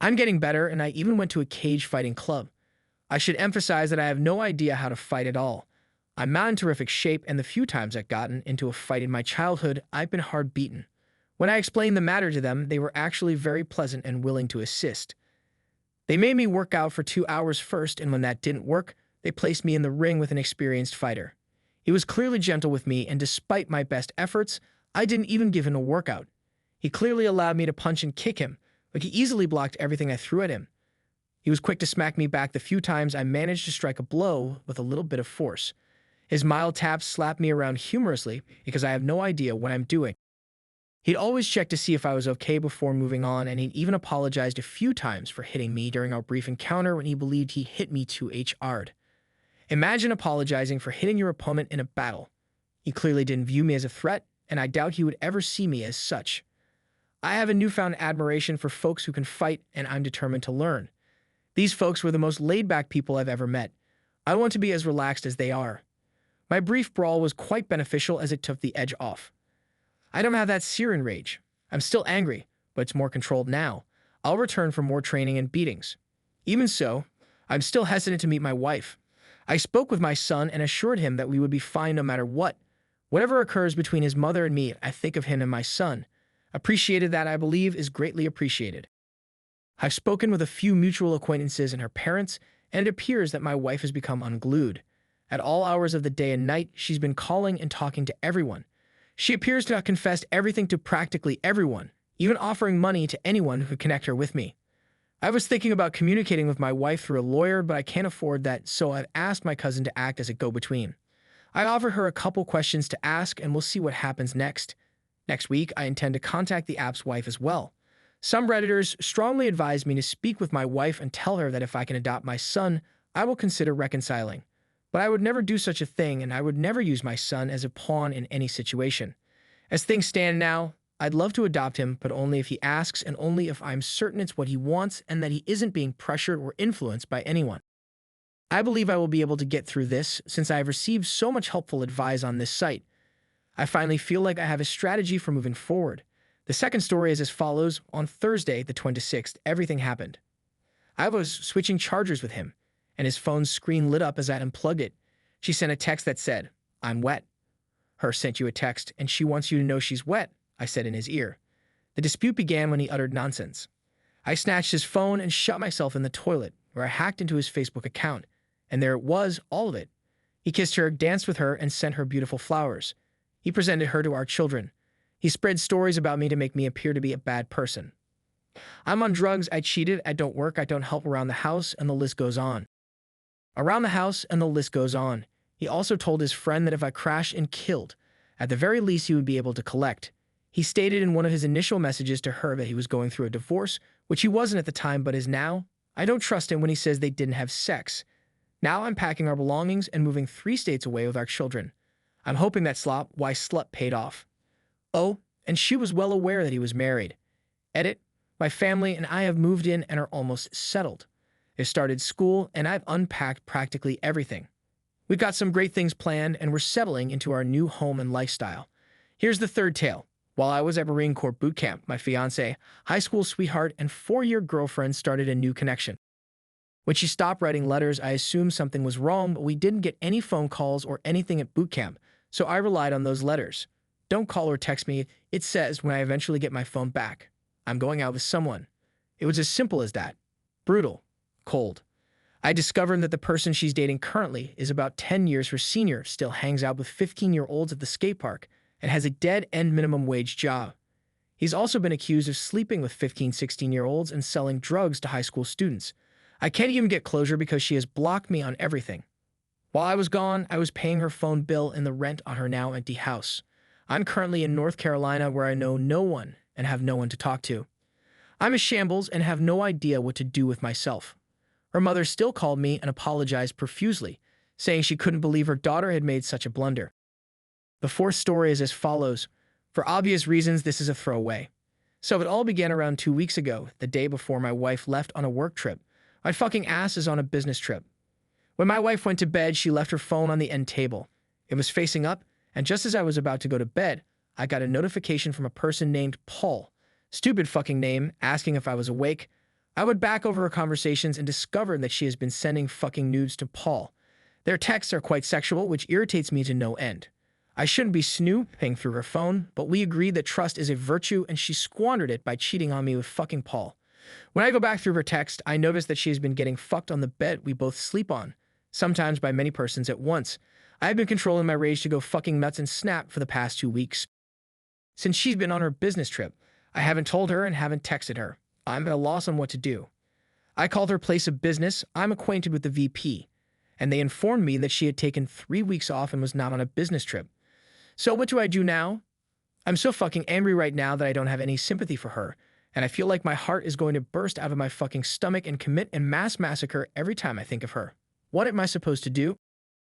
I'm getting better, and I even went to a cage fighting club. I should emphasize that I have no idea how to fight at all. I'm not in terrific shape, and the few times I've gotten into a fight in my childhood, I've been hard beaten. When I explained the matter to them, they were actually very pleasant and willing to assist. They made me work out for 2 hours first, and when that didn't work, they placed me in the ring with an experienced fighter. He was clearly gentle with me, and despite my best efforts, I didn't even give him a workout. He clearly allowed me to punch and kick him, but he easily blocked everything I threw at him. He was quick to smack me back the few times I managed to strike a blow with a little bit of force. His mild taps slapped me around humorously because I have no idea what I'm doing. He'd always check to see if I was okay before moving on, and he'd even apologized a few times for hitting me during our brief encounter when he believed he hit me too hard. Imagine apologizing for hitting your opponent in a battle. He clearly didn't view me as a threat, and I doubt he would ever see me as such. I have a newfound admiration for folks who can fight, and I'm determined to learn. These folks were the most laid-back people I've ever met. I want to be as relaxed as they are. My brief brawl was quite beneficial as it took the edge off. I don't have that searing rage. I'm still angry, but it's more controlled now. I'll return for more training and beatings. Even so, I'm still hesitant to meet my wife. I spoke with my son and assured him that we would be fine no matter what. Whatever occurs between his mother and me, I think of him and my son. Appreciated that, I believe, is greatly appreciated. I've spoken with a few mutual acquaintances and her parents, and it appears that my wife has become unglued. At all hours of the day and night, she's been calling and talking to everyone. She appears to have confessed everything to practically everyone, even offering money to anyone who could connect her with me. I was thinking about communicating with my wife through a lawyer, but I can't afford that, so I've asked my cousin to act as a go-between. I offered her a couple questions to ask, and we'll see what happens next. Next week, I intend to contact the app's wife as well. Some Redditors strongly advised me to speak with my wife and tell her that if I can adopt my son, I will consider reconciling. But I would never do such a thing, and I would never use my son as a pawn in any situation. As things stand now, I'd love to adopt him, but only if he asks and only if I'm certain it's what he wants and that he isn't being pressured or influenced by anyone. I believe I will be able to get through this since I have received so much helpful advice on this site. I finally feel like I have a strategy for moving forward. The second story is as follows. On Thursday, the 26th, everything happened. I was switching chargers with him, and his phone's screen lit up as I unplugged it. She sent a text that said, "I'm wet." Her sent you a text, and she wants you to know she's wet, I said in his ear. The dispute began when he uttered nonsense. I snatched his phone and shut myself in the toilet, where I hacked into his Facebook account, and there it was, all of it. He kissed her, danced with her, and sent her beautiful flowers. He presented her to our children. He spread stories about me to make me appear to be a bad person. I'm on drugs, I cheated, I don't work, I don't help around the house, and the list goes on. Around the house, and the list goes on. He also told his friend that if I crashed and killed, at the very least he would be able to collect. He stated in one of his initial messages to her that he was going through a divorce, which he wasn't at the time but is now. I don't trust him when he says they didn't have sex. Now I'm packing our belongings and moving 3 states away with our children. I'm hoping that slut paid off. Oh, and she was well aware that he was married. Edit, my family and I have moved in and are almost settled. They've started school and I've unpacked practically everything. We've got some great things planned and we're settling into our new home and lifestyle. Here's the third tale. While I was at Marine Corps boot camp, my fiancé, high school sweetheart, and 4-year girlfriend started a new connection. When she stopped writing letters, I assumed something was wrong, but we didn't get any phone calls or anything at boot camp, so I relied on those letters. Don't call or text me, it says when I eventually get my phone back. I'm going out with someone. It was as simple as that. Brutal. Cold. I discovered that the person she's dating currently is about 10 years her senior, still hangs out with 15-year-olds at the skate park, and has a dead-end minimum wage job. He's also been accused of sleeping with 15, 16-year-olds and selling drugs to high school students. I can't even get closure because she has blocked me on everything. While I was gone, I was paying her phone bill and the rent on her now empty house. I'm currently in North Carolina where I know no one and have no one to talk to. I'm a shambles and have no idea what to do with myself. Her mother still called me and apologized profusely, saying she couldn't believe her daughter had made such a blunder. The fourth story is as follows. For obvious reasons, this is a throwaway. So it all began around 2 weeks ago, the day before my wife left on a work trip. My fucking ass is on a business trip. When my wife went to bed, she left her phone on the end table. It was facing up, and just as I was about to go to bed, I got a notification from a person named Paul. Stupid fucking name, asking if I was awake. I would back over her conversations and discover that she has been sending fucking nudes to Paul. Their texts are quite sexual, which irritates me to no end. I shouldn't be snooping through her phone, but we agreed that trust is a virtue and she squandered it by cheating on me with fucking Paul. When I go back through her text, I notice that she has been getting fucked on the bed we both sleep on, sometimes by many persons at once. I have been controlling my rage to go fucking nuts and snap for the past 2 weeks. Since she's been on her business trip, I haven't told her and haven't texted her. I'm at a loss on what to do. I called her place of business. I'm acquainted with the VP, and they informed me that she had taken 3 weeks off and was not on a business trip. So what do I do now? I'm so fucking angry right now that I don't have any sympathy for her, and I feel like my heart is going to burst out of my fucking stomach and commit a mass massacre every time I think of her. What am I supposed to do?